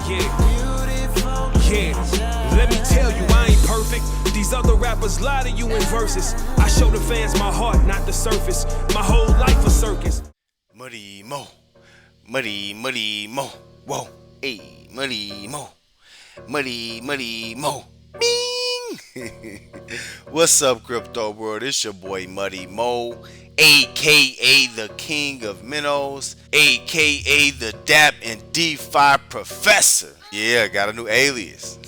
Yeah, let me tell you, I ain't perfect. These other rappers lie to you in verses. I show the fans my heart, not the surface. My whole life a circus. Muddy mo, muddy mo, whoa, hey, muddy mo, muddy mo, bing. What's up, crypto world? It's your boy Muddy Mo, aka the King of Minnows, aka the Dapp and DeFi Professor. Yeah, got a new alias.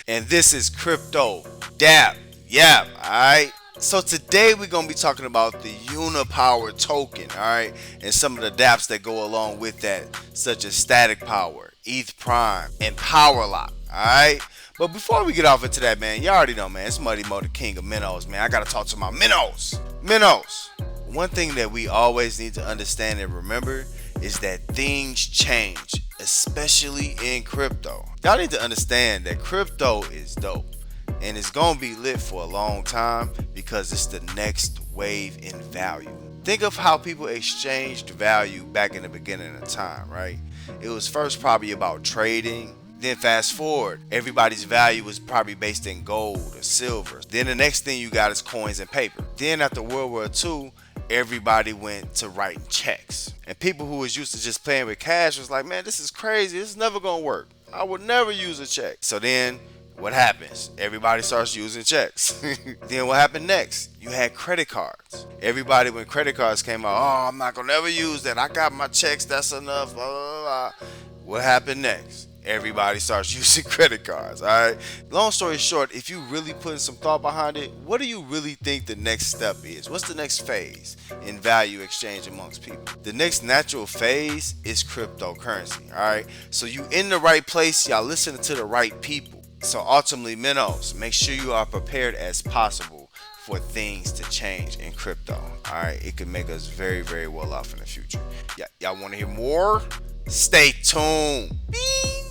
And this is Crypto Dap Yap, alright? So today we're going to be talking about the Unipower token, alright? And some of the dapps that go along with that, such as Static Power, Eth Prime, and Power Lock, alright? But before we get off into that, man, you already know, man, it's Muddy Mo, the King of Minnows, man. I got to talk to my Minnows. Minnows. One thing that we always need to understand and remember is that things change, especially in crypto. Y'all need to understand that crypto is dope and it's gonna be lit for a long time because it's the next wave in value. Think of how people exchanged value back in the beginning of time, right? It was first probably about trading. Then fast forward, everybody's value was probably based in gold or silver. Then the next thing you got is coins and paper. Then after World War II, everybody went to writing checks. And people who was used to just playing with cash was like, man, this is crazy. This is never gonna work. I would never use a check. So then what happens? Everybody starts using checks. Then what happened next? You had credit cards. Everybody, when credit cards came out, oh, I'm not gonna ever use that. I got my checks, that's enough. Blah, blah, blah. What happened next? Everybody starts using credit cards, all right? Long story short, if you really put some thought behind it, what do you really think the next step is? What's the next phase in value exchange amongst people? The next natural phase is cryptocurrency, all right? So you in the right place, y'all listening to the right people. So ultimately, Minnows, make sure you are prepared as possible for things to change in crypto, all right? It could make us very, very well off in the future. Y'all want to hear more? Stay tuned. Bing.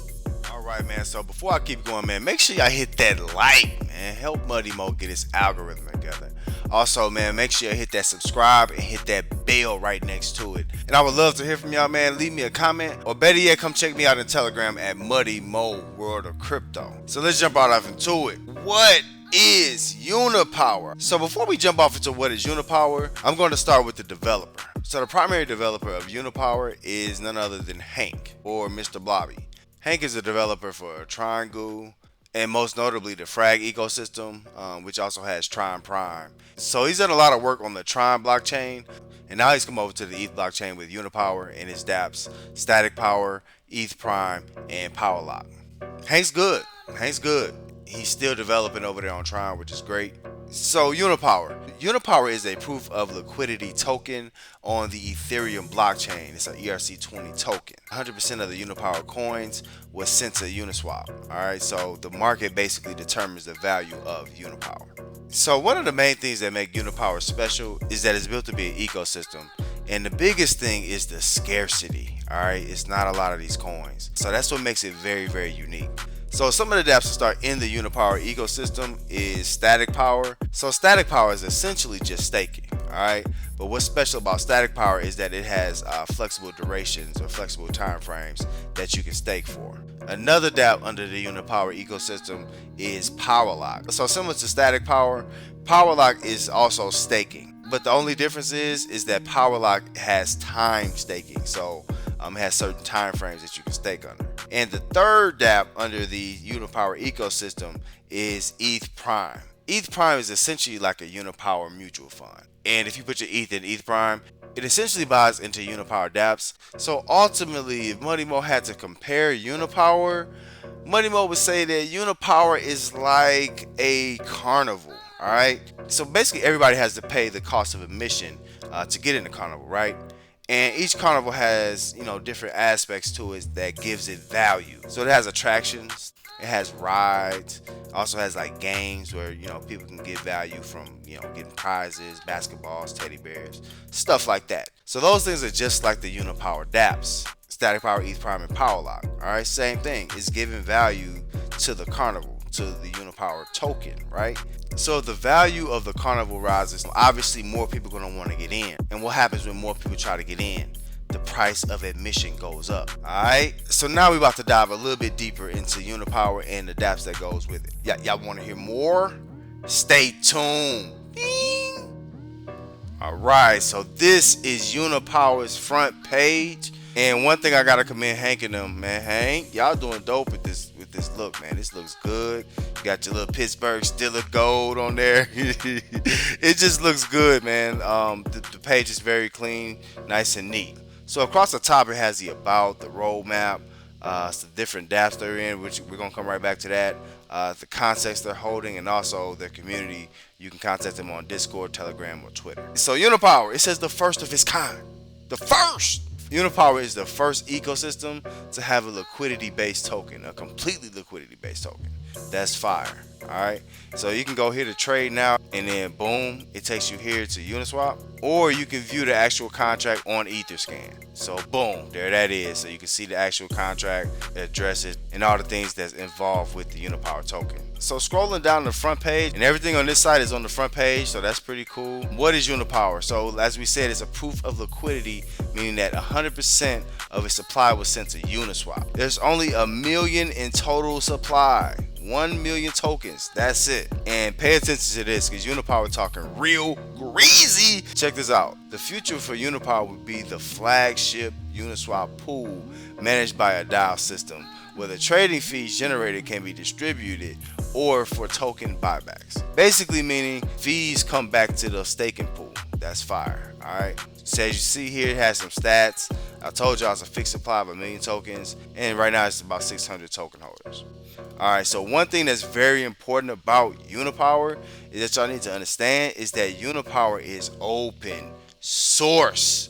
Alright, man, so before I keep going, man, make sure y'all hit that like, man. Help Muddy Mo get his algorithm together. Also, man, make sure you hit that subscribe and hit that bell right next to it. And I would love to hear from y'all, man. Leave me a comment, or better yet, come check me out on Telegram at Muddy Mo World of Crypto. So let's jump right off into it. What is Unipower? So before we jump off into what is Unipower, I'm going to start with the developer. So the primary developer of Unipower is none other than Hank, or Mr. Blobby. Hank is a developer for Triangle and most notably the Frag ecosystem, which also has Prime. So he's done a lot of work on the Tron blockchain, and now he's come over to the ETH blockchain with Unipower and his dapps, Static Power, ETH Prime, and Power Lock. Hank's good. He's still developing over there on Tron, which is great. So Unipower is a proof of liquidity token on the Ethereum blockchain. It's an ERC20 token. 100% of the Unipower coins was sent to Uniswap. Alright, so the market basically determines the value of Unipower. So one of the main things that make Unipower special is that it's built to be an ecosystem. And the biggest thing is the scarcity. Alright, it's not a lot of these coins. So that's what makes it very, very unique. So some of the dapps to start in the Unipower ecosystem is Static Power. So Static Power is essentially just staking, alright? But what's special about Static Power is that it has flexible durations or flexible time frames that you can stake for. Another dApp under the Unipower ecosystem is Power Lock. So similar to Static Power, Power Lock is also staking. But the only difference is that Power Lock has time staking. So it has certain time frames that you can stake under. And the third dApp under the Unipower ecosystem is Eth Prime. Eth Prime is essentially like a Unipower mutual fund. And if you put your ETH in Eth Prime, it essentially buys into Unipower dApps. So ultimately, if Muddy Mo had to compare Unipower, Muddy Mo would say that Unipower is like a carnival. Alright? So basically everybody has to pay the cost of admission to get in the carnival, right? And each carnival has, different aspects to it that gives it value. So it has attractions, it has rides, also has like games where, people can get value from, getting prizes, basketballs, teddy bears, stuff like that. So those things are just like the Unipower dApps, Static Power, ETH Prime, and Power Lock. Alright, same thing. It's giving value to the carnival, to the Unipower token, right? So the value of the carnival rises. Obviously, more people are going to want to get in. And what happens when more people try to get in? the price of admission goes up. Alright, so now we're about to dive a little bit deeper into Unipower and the dapps that goes with it. Y'all want to hear more? Stay tuned. Bing. Alright, so this is Unipower's front page. And one thing I gotta commend Hank and them, man. Hank, y'all doing dope with this look, man. This looks good. You got your little Pittsburgh Steelers gold on there. It just looks good, man. The page is very clean, nice and neat. So across the top it has the about, the roadmap, some different dapps they're in, which we're gonna come right back to that. The context they're holding, and also their community. You can contact them on Discord, Telegram, or Twitter. So Unipower, it says the first of its kind. The first! Unipower is the first ecosystem to have a liquidity-based token, a completely liquidity-based token. That's fire. Alright, so you can go here to trade now, and then boom, it takes you here to Uniswap, or you can view the actual contract on Etherscan. So boom, there that is. So you can see the actual contract, the addresses, and all the things that's involved with the Unipower token. So scrolling down the front page, and everything on this side is on the front page, so that's pretty cool. What is Unipower? So as we said, it's a proof of liquidity, meaning that 100% of its supply was sent to Uniswap. There's only 1 million in total supply. 1 million tokens, that's it. And pay attention to this, because Unipower talking real greasy. Check this out. The future for Unipower would be the flagship Uniswap pool managed by a DAO system, where the trading fees generated can be distributed or for token buybacks. Basically meaning fees come back to the staking pool. That's fire. Alright. So as you see here, it has some stats. I told y'all it's a fixed supply of 1 million tokens, and right now it's about 600 token holders. Alright, so one thing that's very important about Unipower is that y'all need to understand is that Unipower is open source.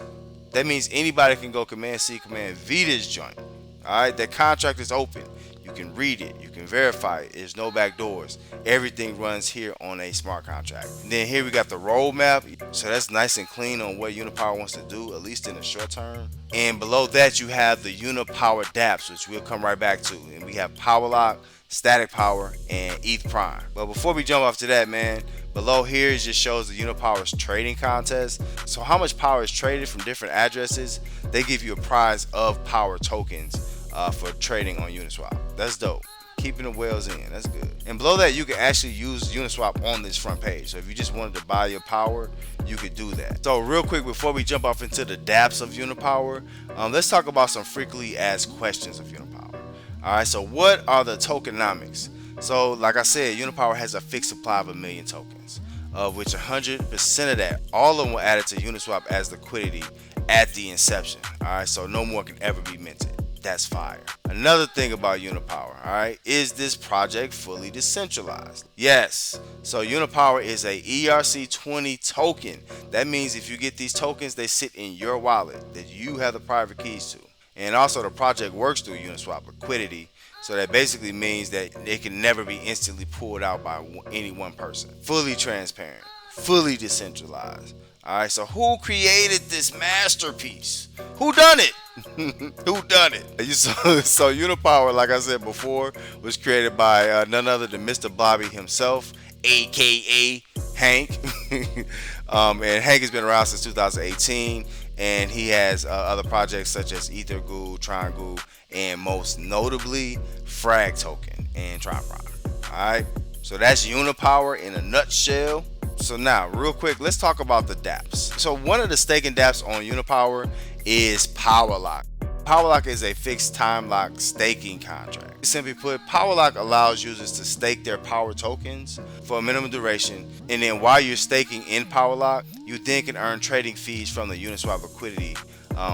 That means anybody can go Command C, Command V this joint. Alright, that contract is open. You can read it, you can verify it. There's no back doors. Everything runs here on a smart contract. And then here we got the roadmap. So that's nice and clean on what Unipower wants to do, at least in the short term. And below that you have the Unipower dapps, which we'll come right back to. And we have Powerlock, Static Power, and Eth Prime. But before we jump off to that, man, below here it just shows the Unipower's trading contest. So how much power is traded from different addresses, they give you a prize of power tokens for trading on Uniswap. That's dope. Keeping the whales in, that's good. And below that, you can actually use Uniswap on this front page. So if you just wanted to buy your power, you could do that. So real quick, before we jump off into the dapps of Unipower, let's talk about some frequently asked questions of Unipower. Alright, so what are the tokenomics? So like I said, Unipower has a fixed supply of 1 million tokens, of which 100% of that, all of them were added to Uniswap as liquidity at the inception. Alright, so no more can ever be minted. That's fire. Another thing about Unipower, alright, is this project fully decentralized? Yes. So Unipower is a ERC20 token. That means if you get these tokens, they sit in your wallet that you have the private keys to. And also the project works through Uniswap liquidity. So that basically means that it can never be instantly pulled out by any one person. Fully transparent, fully decentralized. Alright, so who created this masterpiece? Who done it? Who done it? So Unipower, like I said before, was created by none other than Mr. Blobby himself, aka Hank. And Hank has been around since 2018, and he has other projects such as Ethergoo, Triangoo, and most notably Frag Token and Tron Prime. Alright, so that's Unipower in a nutshell. So now, real quick, let's talk about the dapps. So one of the staking dapps on Unipower is Powerlock. Powerlock is a fixed time lock staking contract. Simply put, Powerlock allows users to stake their power tokens for a minimum duration, and then while you're staking in Powerlock, you then can earn trading fees from the Uniswap liquidity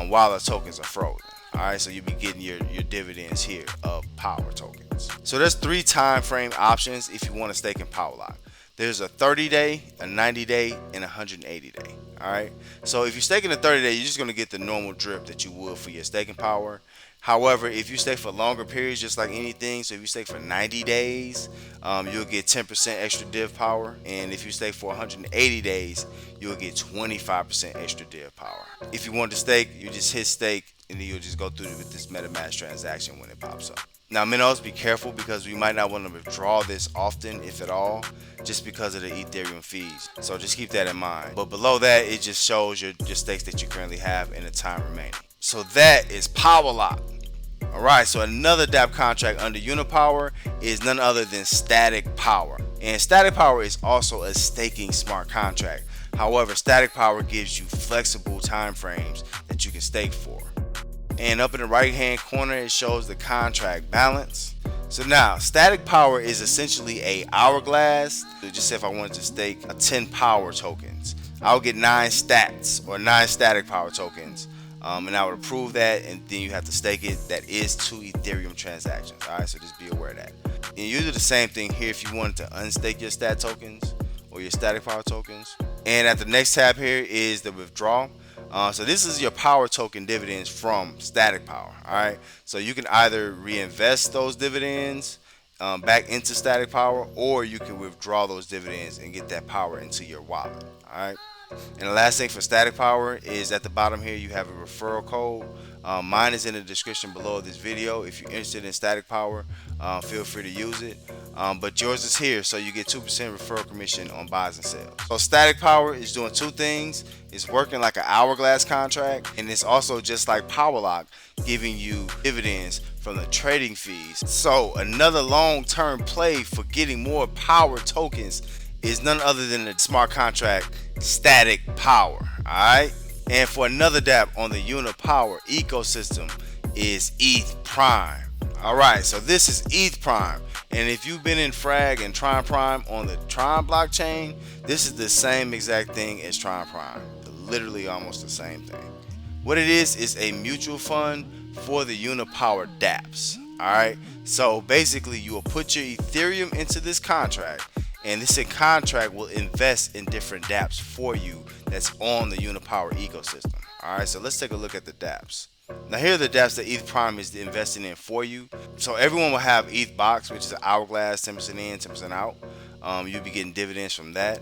while the tokens are frozen. Alright, so you'll be getting your dividends here of power tokens. So there's 3 time frame options if you want to stake in Powerlock. There's a 30-day, a 90-day, and a 180-day. Alright, so if you're staking a 30-day, you're just going to get the normal drip that you would for your staking power. However, if you stake for longer periods, just like anything, so if you stake for 90 days, you'll get 10% extra div power. And if you stake for 180 days, you'll get 25% extra div power. If you want to stake, you just hit stake, and then you'll just go through with this MetaMask transaction when it pops up. Now, Minnows, be careful because we might not want to withdraw this often, if at all, just because of the Ethereum fees. So just keep that in mind. But below that, it just shows your stakes that you currently have and the time remaining. So that is power lock. Alright, so another dApp contract under Unipower is none other than static power. And static power is also a staking smart contract. However, static power gives you flexible time frames that you can stake for. And up in the right hand corner it shows the contract balance. So now static power is essentially a hourglass. So just say if I wanted to stake 10 power tokens, I'll get 9 stats or 9 static power tokens. And I would approve that, and then you have to stake it. That is 2 Ethereum transactions. Alright, so just be aware of that. And you do the same thing here if you wanted to unstake your stat tokens or your static power tokens. And at the next tab here is the withdrawal. So this is your power token dividends from static power. Alright, so you can either reinvest those dividends back into static power, or you can withdraw those dividends and get that power into your wallet. Alright. And the last thing for static power is at the bottom here you have a referral code. Mine is in the description below this video. If you're interested in static power, feel free to use it. But yours is here, so you get 2% referral commission on buys and sales. So static power is doing 2 things. It's working like an hourglass contract, and it's also just like power lock, giving you dividends from the trading fees. So another long-term play for getting more power tokens is none other than the smart contract static power. Alright, and for another dApp on the Unipower ecosystem is Eth Prime. Alright, so this is Eth Prime, and if you've been in Frag and Tron Prime on the Tron blockchain, this is the same exact thing as Tron Prime. Literally almost the same thing. What it is a mutual fund for the Unipower dApps. Alright, so basically you will put your Ethereum into this contract, and this contract will invest in different dApps for you that's on the Unipower ecosystem. Alright, so let's take a look at the dApps. Now here are the dApps that Eth Prime is investing in for you. So everyone will have ETH box, which is an hourglass, 10% in, 10% out. You'll be getting dividends from that.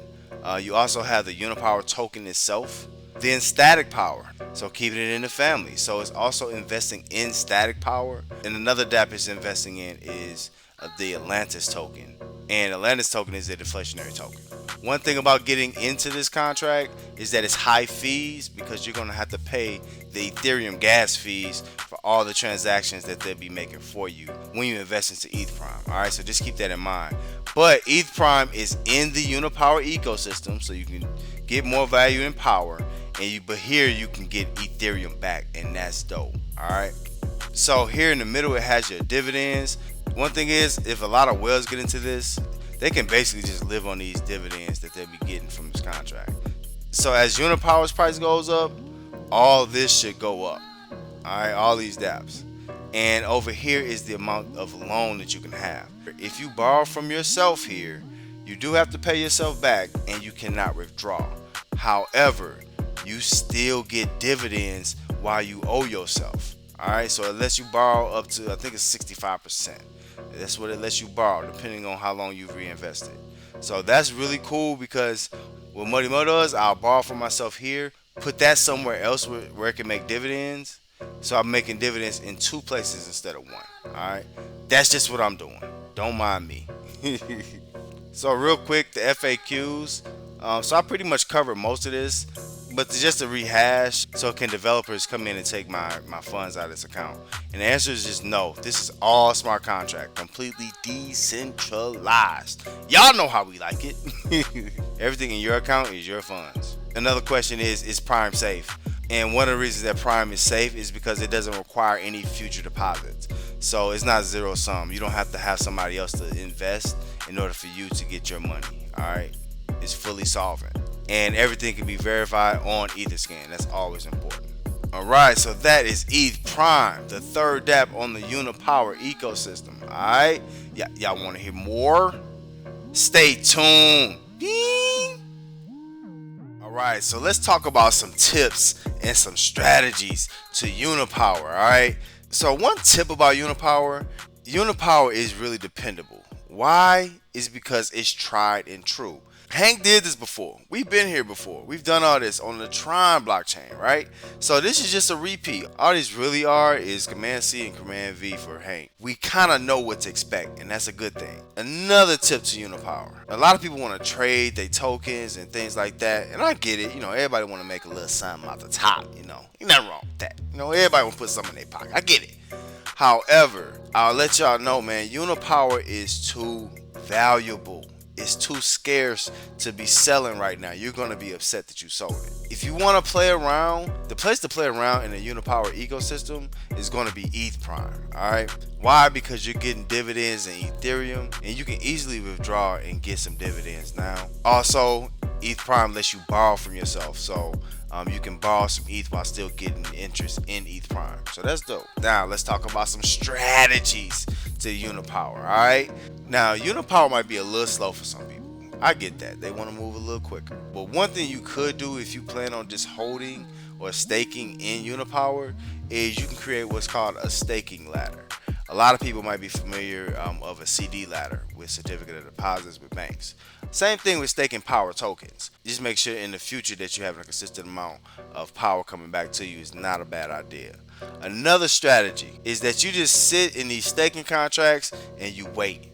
You also have the Unipower token itself. Then static power, so keeping it in the family. So it's also investing in static power. And another dApp is investing in is the Atlantis token. And Atlantis token is a deflationary token. One thing about getting into this contract is that it's high fees, because you're going to have to pay the Ethereum gas fees for all the transactions that they'll be making for you when you invest into Eth Prime. Alright, so just keep that in mind. But Eth Prime is in the Unipower ecosystem, so you can get more value in power. But here you can get Ethereum back, and that's dope. Alright, so here in the middle it has your dividends. One thing is, if a lot of whales get into this, they can basically just live on these dividends that they'll be getting from this contract. So as Unipower's price goes up, all this should go up. Alright, all these dApps. And over here is the amount of loan that you can have. If you borrow from yourself here, you do have to pay yourself back, and you cannot withdraw. However, you still get dividends while you owe yourself. Alright, so it lets you borrow up to, I think it's 65%. That's what it lets you borrow, depending on how long you've reinvested. So that's really cool, because what Muddy Mo does, I'll borrow from myself here, put that somewhere else where it can make dividends. So I'm making dividends in 2 places instead of 1. Alright, that's just what I'm doing. Don't mind me. So real quick, the FAQs. So I pretty much covered most of this, but just to rehash, so can developers come in and take my funds out of this account? And the answer is just no. This is all smart contract, completely decentralized. Y'all know how we like it. Everything in your account is your funds. Another question is Prime safe? And one of the reasons that Prime is safe is because it doesn't require any future deposits. So it's not zero sum. You don't have to have somebody else to invest in order for you to get your money. Alright, it's fully solvent, and everything can be verified on Etherscan. That's always important. Alright, so that is Eth Prime, the third dApp on the Unipower ecosystem. Alright, y'all want to hear more? Stay tuned. Bing. Alright, so let's talk about some tips and some strategies to Unipower. Alright, so one tip about Unipower is really dependable. Why? Is because it's tried and true. Hank did this before. We've been here before. We've done all this on the Tron blockchain, right? So this is just a repeat. All these really are is Command C and Command V for Hank. We kind of know what to expect, and that's a good thing. Another tip to Unipower. A lot of people want to trade their tokens and things like that, and I get it. Everybody want to make a little something out the top, Ain't nothing wrong with that. Everybody want to put something in their pocket. I get it. However, I'll let y'all know, man, Unipower is too valuable. It's too scarce to be selling right now. You're going to be upset that you sold it. If you want to play around, the place to play around in the Unipower ecosystem is going to be Eth Prime. All right. Why? Because you're getting dividends in Ethereum, and you can easily withdraw and get some dividends now. Also, Eth Prime lets you borrow from yourself. So you can borrow some ETH while still getting interest in Eth Prime. So that's dope. Now let's talk about some strategies to Unipower. All right. Now Unipower might be a little slow for some people. I get that. They want to move a little quicker. But one thing you could do if you plan on just holding or staking in Unipower is you can create what's called a staking ladder. A lot of people might be familiar of a CD ladder with certificate of deposits with banks. Same thing with staking power tokens. Just make sure in the future that you have a consistent amount of power coming back to you is not a bad idea. Another strategy is that you just sit in these staking contracts and you wait.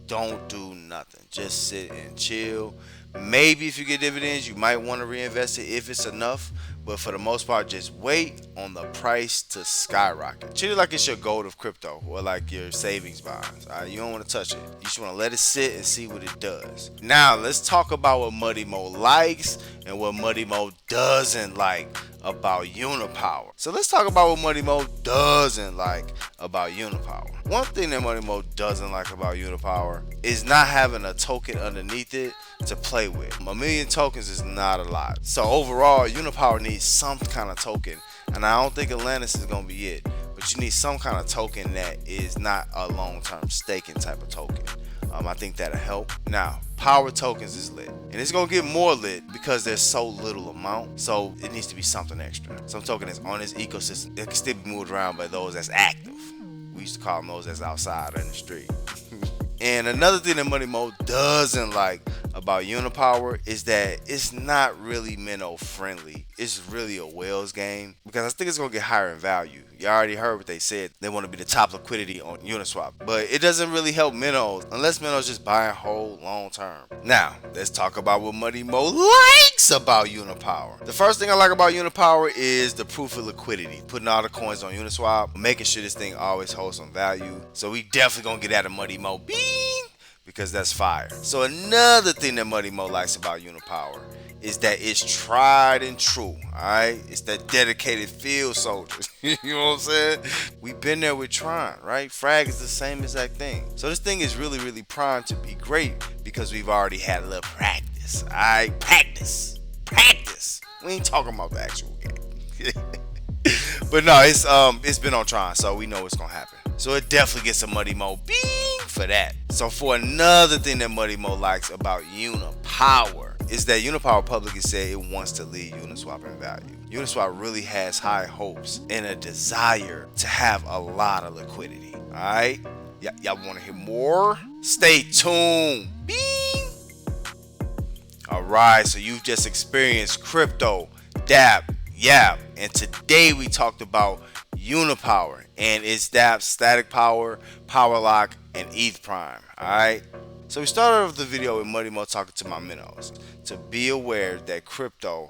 Don't do nothing. Just sit and chill. Maybe if you get dividends, you might want to reinvest it if it's enough. But for the most part, just wait on the price to skyrocket. Treat it like it's your gold of crypto or like your savings bonds. You don't want to touch it. You just want to let it sit and see what it does. Now, let's talk about what Muddy Mo likes and what Muddy Mo doesn't like about Unipower. So let's talk about what Muddy Mo doesn't like about Unipower. One thing that Muddy Mo doesn't like about Unipower is not having a token underneath it to play with. 1 million tokens is not a lot. So overall, Unipower needs some kind of token, and I don't think Atlantis is going to be it, but you need some kind of token that is not a long-term staking type of token. I think that'll help. Now, power tokens is lit, and it's gonna get more lit because there's so little amount, so it needs to be something extra. Some token that's on this ecosystem that can still be moved around by those that's active. We used to call them those that's outside in the street. And another thing that Muddy Mo doesn't like about Unipower is that it's not really minnow friendly. It's really a whales game because I think it's gonna get higher in value. You already heard what they said. They want to be the top liquidity on Uniswap, but it doesn't really help minnows unless minnows just buy and hold long term. Now let's talk about what Muddy Mo likes about Unipower. The first thing I like about Unipower is the proof of liquidity, putting all the coins on Uniswap, making sure this thing always holds some value. So we definitely gonna get out of Muddy Mo bean because that's fire. So another thing that Muddy Mo likes about Unipower is that it's tried and true. Alright, it's that dedicated field soldiers. You know what I'm saying? We've been there with Tron, right? Frag is the same exact thing. So this thing is really primed to be great because we've already had a little practice. Alright, practice. We ain't talking about the actual game. But no, it's been on Tron, so we know it's gonna happen. So it definitely gets a Muddy Mo bing for that. So for another thing that Muddy Mo likes about Unipower is that Unipower publicly said it wants to lead Uniswap in value. Uniswap really has high hopes and a desire to have a lot of liquidity. Alright? Y'all want to hear more? Stay tuned. Bing! Alright, so you've just experienced Crypto Dap Yap. And today we talked about Unipower and its dapps, static power, power lock, and Eth Prime. Alright? So we started off the video with Muddy Mo talking to my minnows to be aware that crypto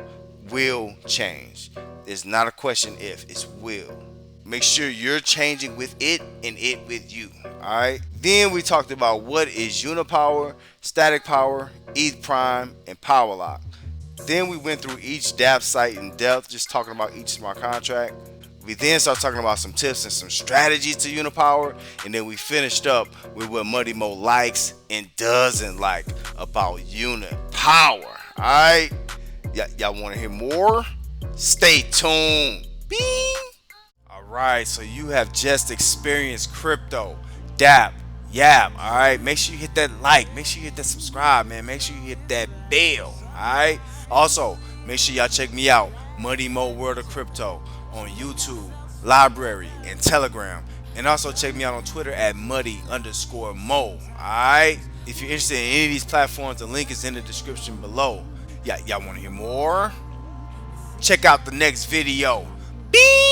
will change. It's not a question if, it's will. Make sure you're changing with it and it with you. Alright? Then we talked about what is Unipower, static power, Eth Prime, and power lock. Then we went through each dApp site in depth, just talking about each smart contract. We then started talking about some tips and some strategies to Unipower, and then we finished up with what Muddy Mo likes and doesn't like about Unipower. Alright? Y'all want to hear more? Stay tuned. Bing! Alright, so you have just experienced Crypto Dap Yap. Alright, make sure you hit that like, make sure you hit that subscribe, man. Make sure you hit that bell. Alright? Also, make sure y'all check me out, Muddy Mo World of Crypto, on YouTube, Library, and Telegram. And also check me out on Twitter at Muddy_Mo. Alright? If you're interested in any of these platforms, the link is in the description below. Y'all want to hear more? Check out the next video. Bing!